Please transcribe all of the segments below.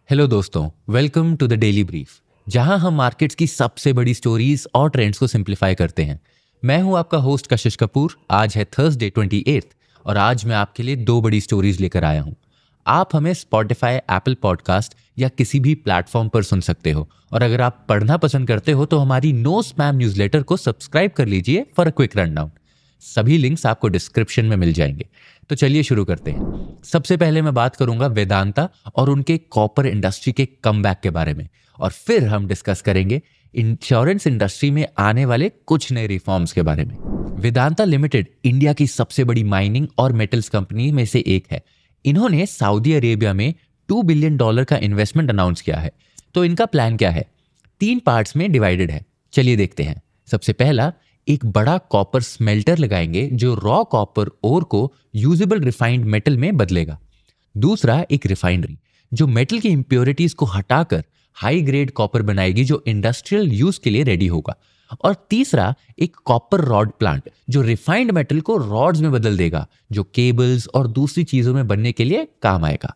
Hello दोस्तों, welcome to the daily brief, जहां हम मार्केट्स की सबसे बड़ी स्टोरीज और ट्रेंड्स को सिंप्लीफाई करते हैं। मैं हूं आपका होस्ट कशिश कपूर। आज है थर्सडे 28 और आज मैं आपके लिए दो बड़ी स्टोरीज लेकर आया हूं। आप हमें स्पॉटिफाई, एप्पल पॉडकास्ट या किसी भी प्लेटफॉर्म पर सुन सकते हो, और अगर आप पढ़ना पसंद करते हो तो हमारी नो स्पैम न्यूज़लेटर को सब्सक्राइब कर लीजिए फॉर अ क्विक रनडाउन। सभी लिंक्स आपको डिस्क्रिप्शन में मिल जाएंगे। तो चलिए शुरू करते हैं। सबसे पहले मैं बात करूंगा वेदांता और उनके कॉपर इंडस्ट्री के कमबैक के बारे में, और फिर हम डिस्कस करेंगे इंश्योरेंस इंडस्ट्री में आने वाले कुछ नए रिफॉर्म्स के बारे में। वेदांता लिमिटेड इंडिया की सबसे बड़ी माइनिंग और मेटल्स कंपनी में से एक है। इन्होंने सऊदी अरेबिया में $2 बिलियन का इन्वेस्टमेंट अनाउंस किया है। तो इनका प्लान क्या है? 3 पार्ट्स में डिवाइडेड है। चलिए देखते हैं। सबसे पहला, एक बड़ा कॉपर स्मेल्टर लगाएंगे जो रॉ कॉपर ओर को यूजेबल रिफाइंड मेटल में बदलेगा। दूसरा, एक रिफाइनरी जो मेटल की इंप्योरिटीज को हटाकर हाई ग्रेड कॉपर बनाएगी जो इंडस्ट्रियल यूज के लिए रेडी होगा। और तीसरा, एक कॉपर रॉड प्लांट जो रिफाइंड मेटल को रॉड्स में बदल देगा, जो केबल्स और दूसरी चीजों में बनने के लिए काम आएगा।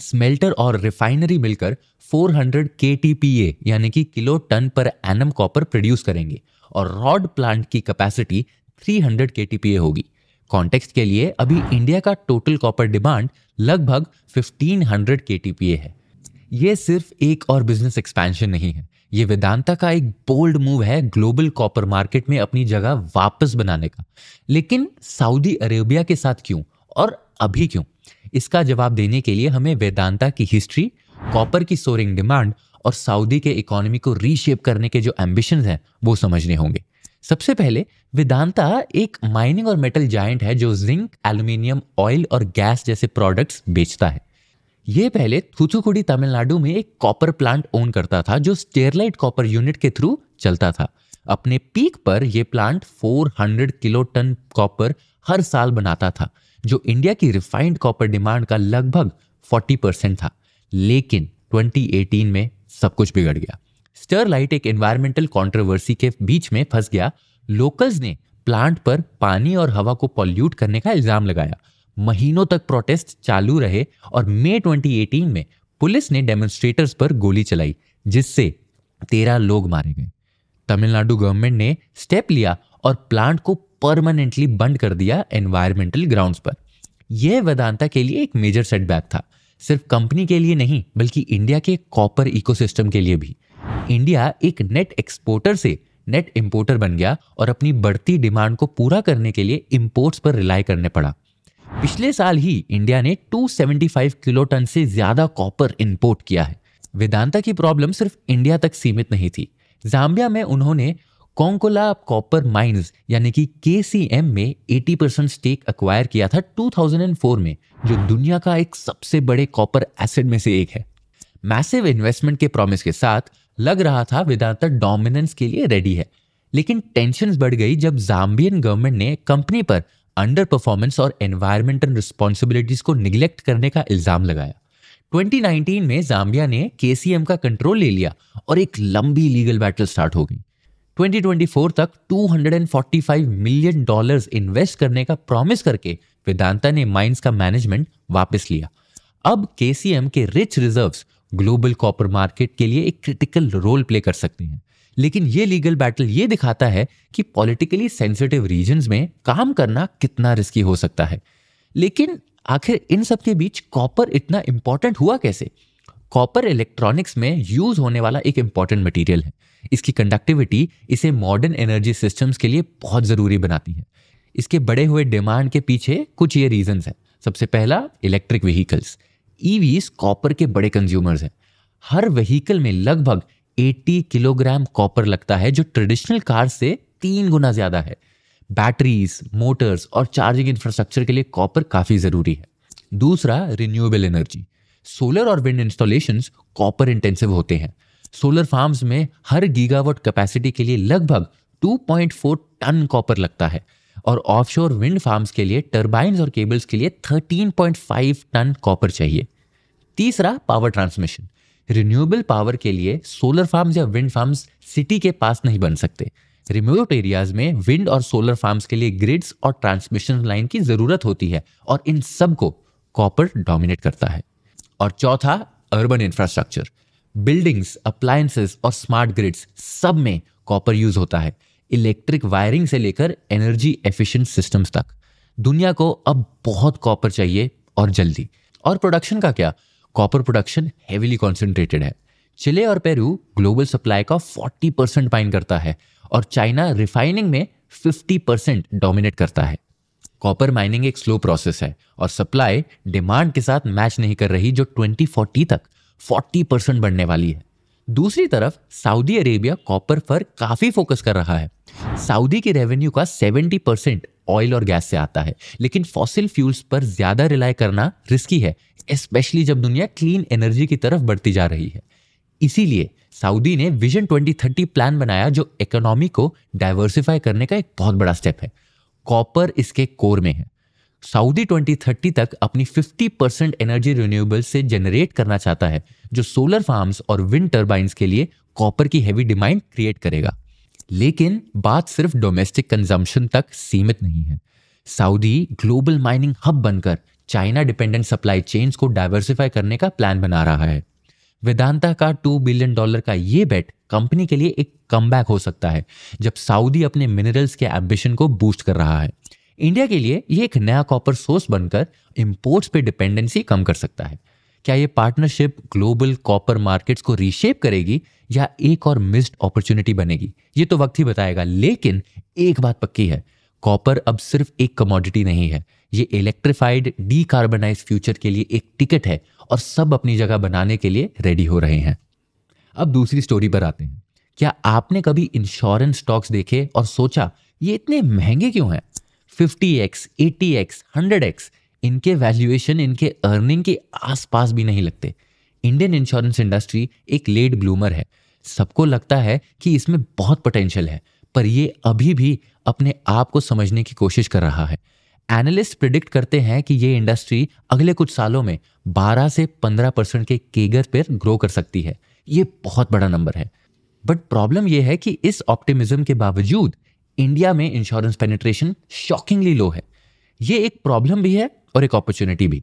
स्मेल्टर और रिफाइनरी मिलकर 400 KTPA यानी कि kilo ton per annum copper produce करेंगे, और रॉड प्लांट की कैपेसिटी 300 KTPA होगी। कॉन्टेक्स्ट के लिए, अभी इंडिया का टोटल कॉपर डिमांड लगभग 1500 KTPA है। यह सिर्फ एक और बिजनेस एक्सपेंशन नहीं है, यह वेदांता का एक बोल्ड मूव है ग्लोबल कॉपर मार्केट में अपनी जगह वापस बनाने का। लेकिन सऊदी अरेबिया के साथ क्यों, और अभी क्यों? इसका जवाब देने के लिए हमें वेदांता की हिस्ट्री, कॉपर की सोरिंग डिमांड और सऊदी के इकोनॉमी को रीशेप करने के जो एम्बिशंस हैं वो समझने होंगे। सबसे पहले, वेदांता एक माइनिंग और मेटल जायंट है जो जिंक, एल्यूमिनियम, ऑयल और गैस जैसे प्रोडक्ट्स बेचता है। यह पहले थूथुकुडी तमिलनाडु में एक कॉपर प्लांट ओन करता था जो स्टेरलाइट कॉपर यूनिट के थ्रू चलता था। अपने पीक पर यह प्लांट 400 किलो टन कॉपर हर साल बनाता था, जो इंडिया की रिफाइंड कॉपर डिमांड का लगभग 40% था। लेकिन 2018 में सब कुछ बिगड़ गया। स्टरलाइट एक एनवायरमेंटल कंट्रोवर्सी के बीच में फंस गया। लोकल्स ने प्लांट पर पानी और हवा को पॉल्यूट करने का इल्जाम लगाया। महीनों तक प्रोटेस्ट चालू रहे और मई 2018 में पुलिस ने डेमोन्स्ट्रेटर्स पर गोली चलाई, जिससे 13 लोग मारे गए। तमिलनाडु गवर्नमेंट ने स्टेप लिया और प्लांट को परमानेंटली बंद कर दिया एनवायरमेंटल ग्राउंड्स पर। यह वेदांता के लिए एक मेजर सेटबैक था, सिर्फ कंपनी के लिए नहीं बल्कि इंडिया के कॉपर इकोसिस्टम के लिए भी। इंडिया एक नेट एक्सपोर्टर से नेट इंपोर्टर बन गया और अपनी बढ़ती डिमांड को पूरा करने के लिए इंपोर्ट्स पर रिलाई करने पड़ा। पिछले साल ही इंडिया ने 275 किलो टन से ज्यादा कॉपर इंपोर्ट किया है। वेदांता की प्रॉब्लम सिर्फ इंडिया तक सीमित नहीं थी। जाम्बिया में उन्होंने कोंकोला कॉपर माइंस यानी कि KCM में 80% स्टेक एक्वायर किया था 2004 में, जो दुनिया का एक सबसे बड़े कॉपर एसेट में से एक है। मैसिव इन्वेस्टमेंट के प्रॉमिस के साथ लग रहा था वेदांता डोमिनेंस के लिए रेडी है। लेकिन टेंशन्स बढ़ गई जब जाम्बियन गवर्नमेंट ने कंपनी पर अंडर परफॉर्मेंस और एनवायरमेंटल रिस्पॉन्सिबिलिटीज को निगलेक्ट करने का इल्जाम लगाया। 2019 में जाम्बिया ने KCM का कंट्रोल ले लिया और एक लंबी लीगल बैटल स्टार्ट हो गई। 2024 तक $245 मिलियन इन्वेस्ट करने का प्रॉमिस करके वेदांता ने माइंस का मैनेजमेंट वापस लिया। अब KCM के rich reserves global copper market के लिए एक क्रिटिकल रोल प्ले कर सकते हैं। लेकिन ये लीगल बैटल ये दिखाता है कि पॉलिटिकली सेंसिटिव रीजन्स में काम करना कितना रिस्की हो सकता है। लेकिन आखिर इन सब के बीच कॉपर इतना इंपॉर्टेंट हुआ कैसे? कॉपर इलेक्ट्रॉनिक्स में यूज होने वाला एक इंपॉर्टेंट मटेरियल है। इसकी कंडक्टिविटी इसे मॉडर्न एनर्जी सिस्टम्स के लिए बहुत जरूरी बनाती है। इसके बड़े हुए डिमांड के पीछे कुछ ये रीजंस हैं। सबसे पहला, इलेक्ट्रिक व्हीकल्स। EVs कॉपर के बड़े कंज्यूमर्स हैं। हर व्हीकल में लगभग 80 किलोग्राम कॉपर लगता है, जो ट्रेडिशनल कार से 3 गुना ज्यादा है। बैटरीज, मोटर्स और चार्जिंग इंफ्रास्ट्रक्चर के लिए कॉपर काफी जरूरी है। दूसरा, रिन्यूएबल एनर्जी। सोलर और विंड इंस्टॉलेशंस कॉपर इंटेंसिव होते हैं। सोलर फार्म्स में हर गीगावाट कैपेसिटी के लिए लगभग 2.4 टन कॉपर लगता है, और ऑफशोर विंड फार्म्स के लिए टरबाइन्स और केबल्स के लिए 13.5 टन कॉपर चाहिए। तीसरा, पावर ट्रांसमिशन। रिन्यूएबल पावर के लिए सोलर फार्म्स या विंड फार्म्स सिटी के पास नहीं बन सकते। रिमोट एरियाज में विंड और सोलर फार्म्स के लिए ग्रिड्स और ट्रांसमिशन लाइन की जरूरत होती है, और इन सब को कॉपर डोमिनेट करता है। और चौथा, अर्बन इंफ्रास्ट्रक्चर, बिल्डिंग्स, अप्लायंसेस और स्मार्ट ग्रिड्स सब में कॉपर यूज होता है। इलेक्ट्रिक वायरिंग से लेकर एनर्जी एफिशिएंट सिस्टम्स तक दुनिया को अब बहुत कॉपर चाहिए और जल्दी। और प्रोडक्शन का क्या? कॉपर प्रोडक्शन हेवीली कॉन्सेंट्रेटेड है। चिले और पेरू ग्लोबल सप्लाई का 40% पाइन करता है और चाइना रिफाइनिंग में 50% डोमिनेट करता है। कॉपर माइनिंग एक स्लो प्रोसेस है और सप्लाई डिमांड के साथ मैच नहीं कर रही, जो 2040 तक 40% बढ़ने वाली है। दूसरी तरफ सऊदी अरेबिया कॉपर पर काफी फोकस कर रहा है। सऊदी की रेवेन्यू का 70% ऑयल और गैस से आता है, लेकिन फॉसिल फ्यूल्स पर ज्यादा रिलाय करना रिस्की है, स्पेशली जब दुनिया क्लीन एनर्जी की तरफ बढ़ती जा रही है। इसीलिए सऊदी ने विजन 2030 प्लान बनाया, जो इकोनॉमी को डाइवर्सिफाई करने का एक बहुत बड़ा स्टेप है। कॉपर इसके कोर में है। सऊदी 2030 तक अपनी 50% एनर्जी रिन्यूएबल से जनरेट करना चाहता है, जो सोलर फार्म्स और विंड टर्बाइंस के लिए कॉपर की हेवी डिमांड क्रिएट करेगा। लेकिन बात सिर्फ डोमेस्टिक कंजम्पशन तक सीमित नहीं है। सऊदी ग्लोबल माइनिंग हब बनकर चाइना डिपेंडेंट सप्लाई चेन्स को डाइवर्सिफाई करने का प्लान बना रहा है। वेदांता का $2 बिलियन का ये बेट कंपनी के लिए एक कमबैक हो सकता है, जब सऊदी अपने मिनरल्स के एम्बिशन को बूस्ट कर रहा है। इंडिया के लिए ये एक नया कॉपर सोर्स बनकर इंपोर्ट्स पे डिपेंडेंसी कम कर सकता है। क्या ये पार्टनरशिप ग्लोबल कॉपर मार्केट्स को रीशेप करेगी या एक और मिस्ड अपॉर्चुनिटी बनेगी, ये तो वक्त ही बताएगा। लेकिन एक बात पक्की है, कॉपर अब सिर्फ एक कमोडिटी नहीं है, ये इलेक्ट्रिफाइड डीकार्बनाइज फ्यूचर के लिए एक टिकट है और सब अपनी जगह बनाने के लिए रेडी हो रहे हैं। अब दूसरी स्टोरी पर आते हैं। क्या आपने कभी इंश्योरेंस स्टॉक्स देखे और सोचा ये इतने महंगे क्यों हैं? 50x, 80x, 100x इनके वैल्यूएशन इनके अर्निंग के आसपास भी नहीं लगते। इंडियन इंश्योरेंस इंडस्ट्री एक लेट ब्लूमर है। सबको लगता है कि इसमें बहुत पोटेंशियल है, पर ये अभी भी अपने आप को समझने की कोशिश कर रहा है। एनालिस्ट प्रिडिक्ट करते हैं कि ये इंडस्ट्री अगले कुछ सालों में 12 से 15% के केगर पर ग्रो कर सकती है। ये बहुत बड़ा नंबर है। बट प्रॉब्लम यह है कि इस ऑप्टिमिज्म के बावजूद इंडिया में इंश्योरेंस पेनिट्रेशन शॉकिंगली लो है। ये एक प्रॉब्लम भी है और एक अपॉर्चुनिटी भी।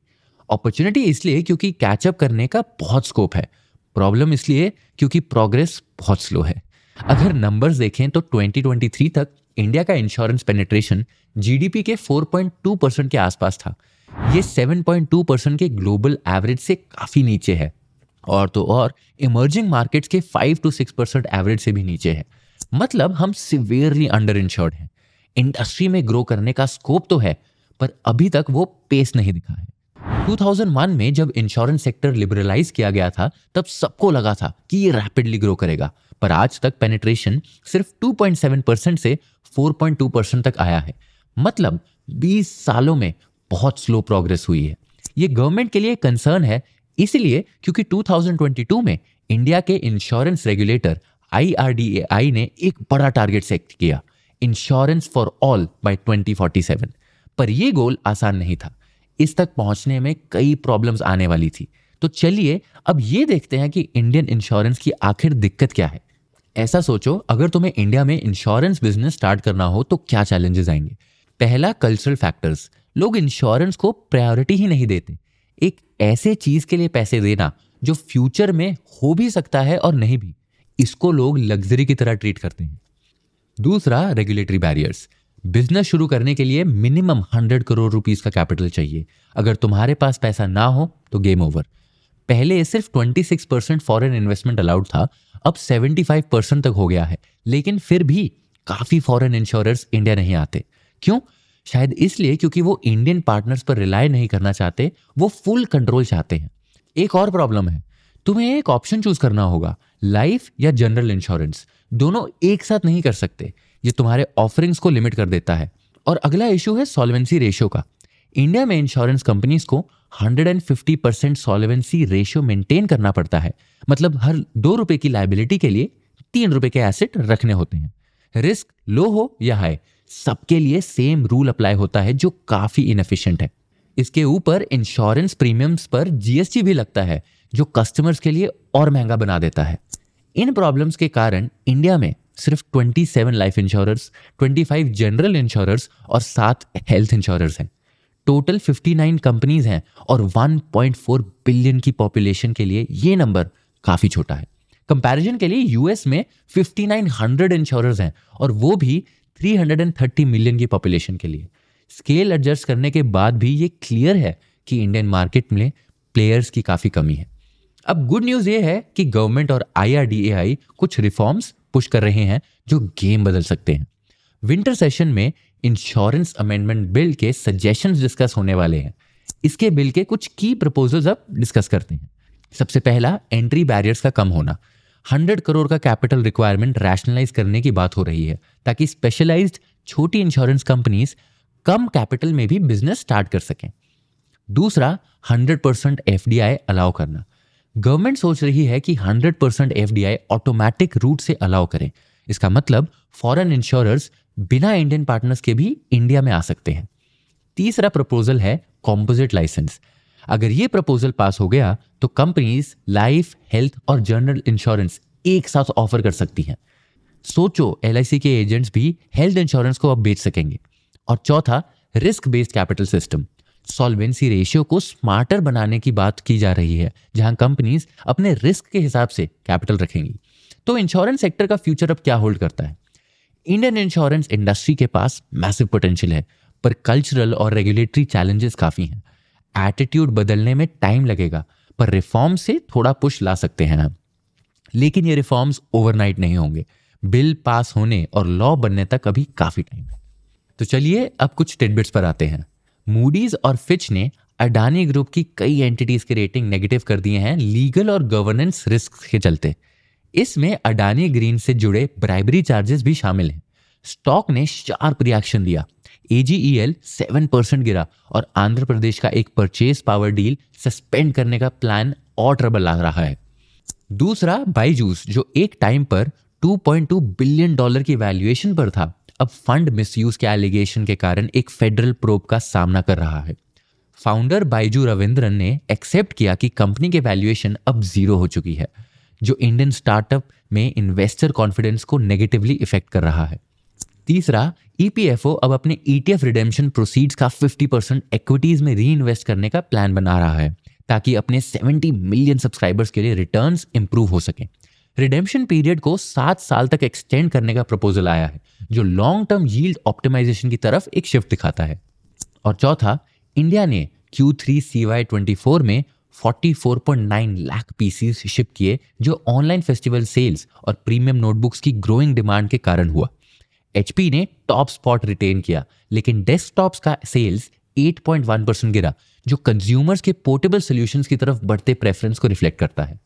अपॉर्चुनिटी इसलिए क्योंकि कैचअप करने का बहुत स्कोप है, प्रॉब्लम इसलिए क्योंकि प्रोग्रेस बहुत स्लो है। अगर नंबर्स देखें तो 2023 तक इंडिया का इंश्योरेंस पेनिट्रेशन जीडीपी के 4.2% के आसपास था। ये 7.2% के ग्लोबल एवरेज से काफी नीचे है, और तो और इमर्जिंग मार्केट्स के 5 to 6% एवरेज से भी नीचे है। मतलब हम सिवियरली अंडर इंश्योर्ड हैं। इंडस्ट्री में ग्रो करने का स्कोप तो है, पर अभी तक वो पेस नहीं दिखा है। 2001 में जब इंश्योरेंस सेक्टर लिबरलाइज किया गया था, तब सबको लगा था कि ये रैपिडली ग्रो करेगा, पर आज तक पेनिट्रेशन सिर्फ 2.7% से 4.2% तक आया है। मतलब 20 सालों में बहुत स्लो प्रोग्रेस हुई है। ये गवर्नमेंट के लिए कंसर्न है, इसलिए क्योंकि 2022 में इंडिया के इंश्योरेंस रेगुलेटर IRDAI ने एक बड़ा टारगेट सेट किया, इंश्योरेंस फॉर ऑल बाय 2047। पर यह गोल आसान नहीं था। इस तक पहुंचने में कई प्रॉब्लम्स आने वाली थी। तो चलिए अब ये देखते हैं कि इंडियन इंश्योरेंस की आखिर दिक्कत क्या है। ऐसा सोचो, अगर तुम्हें इंडिया में इंश्योरेंस बिजनेस स्टार्ट करना हो तो क्या चैलेंजेस आएंगे? पहला, कल्चरल फैक्टर्स। लोग इंश्योरेंस को प्रायोरिटी ही नहीं देते। एक ऐसे चीज के लिए पैसे देना जो फ्यूचर में हो भी सकता है और नहीं भी, इसको लोग लग्जरी की तरह ट्रीट करते हैं। दूसरा, रेगुलेटरी बैरियर्स। बिजनेस शुरू करने के लिए मिनिमम 100 करोड़ रुपीस का कैपिटल चाहिए। अगर तुम्हारे पास पैसा ना हो तो गेम ओवर। पहले सिर्फ 26% फॉरेन इन्वेस्टमेंट अलाउड था, अब 75% तक हो गया है, लेकिन फिर भी काफी फॉरेन इंश्योरर्स इंडिया नहीं आते। क्यों? शायद इसलिए क्योंकि वो इंडियन पार्टनर्स पर रिलाय नहीं करना चाहते, वो फुल कंट्रोल चाहते हैं। एक और प्रॉब्लम है, तुम्हें एक ऑप्शन चूज करना होगा, लाइफ या जनरल इंश्योरेंस। दोनों एक साथ नहीं कर सकते, ये तुम्हारे ऑफरिंग्स को लिमिट कर देता है। और अगला इशू है सॉल्वेंसी रेशियो का। इंडिया में इंश्योरेंस कंपनीज को 150% सॉल्वेंसी रेशियो मेंटेन करना पड़ता है। मतलब हर 2 रुपए की लायबिलिटी के लिए 3 रुपए के एसेट रखने होते हैं। रिस्क लो हो या हाई, सबके लिए सेम रूल अप्लाई होता है, जो काफी इनएफिशिएंट है। इसके ऊपर इंश्योरेंस प्रीमियम्स पर जीएसटी भी लगता है, जो कस्टमर्स के लिए और महंगा बना देता है। इन प्रॉब्लम्स के कारण इंडिया में सिर्फ 27 लाइफ इंश्योरर्स, 25 जनरल इंश्योरर्स और 7 हेल्थ इंश्योरर्स हैं। टोटल 59 कंपनीज हैं और 1.4 बिलियन की पॉपुलेशन के लिए ये नंबर काफी छोटा है। कंपैरिजन के लिए यूएस में 5900 इंश्योरर्स हैं और वो भी 330 मिलियन की पॉपुलेशन के लिए। स्केल एडजस्ट करने के बाद भी ये क्लियर है कि इंडियन मार्केट में प्लेयर्स की काफी कमी है। अब गुड न्यूज ये है कि गवर्नमेंट और IRDAI कुछ रिफॉर्म्स पुश कर रहे हैं जो गेम बदल सकते हैं। विंटर सेशन में इंश्योरेंस अमेंडमेंट बिल के सजेशंस डिस्कस होने वाले हैं। इसके बिल के कुछ की प्रपोजल्स अब डिस्कस करते हैं। सबसे पहला, एंट्री बैरियर्स का कम होना। 100 करोड़ का कैपिटल रिक्वायरमेंट रैशनलाइज करने की बात हो रही है ताकि स्पेशलाइज्ड छोटी इंश्योरेंस कंपनीज कम कैपिटल में भी बिजनेस स्टार्ट कर सकें। दूसरा, 100% FDI अलाउ करना। गवर्नमेंट सोच रही है कि 100% FDI ऑटोमेटिक रूट से अलाउ करें। इसका मतलब फॉरेन इंश्योरर्स बिना इंडियन पार्टनर्स के भी इंडिया में आ सकते हैं। तीसरा प्रपोजल है कॉम्पोजिट लाइसेंस। अगर ये प्रपोजल पास हो गया तो कंपनीज लाइफ, हेल्थ और जनरल इंश्योरेंस एक साथ ऑफर कर सकती हैं। सोचो, LIC के एजेंट्स भी हेल्थ इंश्योरेंस को अब बेच सकेंगे। और चौथा, risk based capital system. Solvency ratio को स्मार्टर बनाने की बात की जा रही है, जहां कंपनीज अपने रिस्क के हिसाब से कैपिटल रखेंगी। तो इंश्योरेंस सेक्टर का फ्यूचर अब क्या होल्ड करता है? इंडियन इंश्योरेंस इंडस्ट्री के पास मैसिव पोटेंशियल है, पर कल्चरल और रेगुलेटरी चैलेंजेस काफी हैं। एटीट्यूड बदलने में टाइम लगेगा, पर रिफॉर्म से थोड़ा पुश ला सकते हैं हम। लेकिन ये रिफॉर्म्स ओवरनाइट नहीं होंगे। बिल पास होने और लॉ बनने तक अभी काफी टाइम है। तो चलिए अब कुछ टिडबिट्स पर आते हैं। मूडीज और फिच ने अडानी ग्रुप की कई एंटिटीज के रेटिंग नेगेटिव कर दिए हैं लीगल और गवर्नेंस रिस्क के चलते। इसमें अडानी ग्रीन से जुड़े ब्राइबरी चार्जेस भी शामिल हैं। स्टॉक ने शार्प रिएक्शन दिया। AGEL 7% गिरा और आंध्र प्रदेश का एक परचेज पावर डील सस्पेंड करने का प्लान और ट्रबल ला रहा है। दूसरा, बाइजूस, जो एक टाइम पर $2.2 बिलियन की वैल्यूएशन पर था, अब फंड मिसयूज के एलिगेशन के कारण एक फेडरल प्रोब का सामना कर रहा है। फाउंडर बाइजू रविंद्रन ने एक्सेप्ट किया कि कंपनी के वैल्यूएशन अब 0 हो चुकी है, जो इंडियन स्टार्टअप में इन्वेस्टर कॉन्फिडेंस को नेगेटिवली इफेक्ट कर रहा है। तीसरा, EPFO अब अपने ETF रिडेम्पशन प्रोसीड्स का 50% इक्विटीज में री इन्वेस्ट करने का प्लान बना रहा है ताकि अपने 70 मिलियन सब्सक्राइबर्स के लिए रिटर्न्स इंप्रूव हो सके। रिडेम्पशन पीरियड को 7 साल तक एक्सटेंड करने का प्रपोजल आया है, जो लॉन्ग टर्म यील्ड ऑप्टिमाइजेशन की तरफ एक शिफ्ट दिखाता है। और चौथा, इंडिया ने Q3 CY24 में 44.9 लाख पीसीज शिप किए, जो ऑनलाइन फेस्टिवल सेल्स और प्रीमियम नोटबुक्स की ग्रोइंग डिमांड के कारण हुआ। HP ने टॉप स्पॉट रिटेन किया, लेकिन डेस्कटॉप्स का सेल्स 8.1% गिरा, जो कंज्यूमर्स के पोर्टेबल सॉल्यूशंस की तरफ बढ़ते प्रेफरेंस को रिफ्लेक्ट करता है।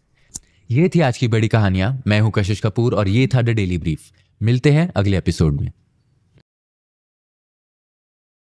ये थी आज की बड़ी कहानियां। मैं हूं कशिश कपूर और ये था द डेली ब्रीफ। मिलते हैं अगले एपिसोड में।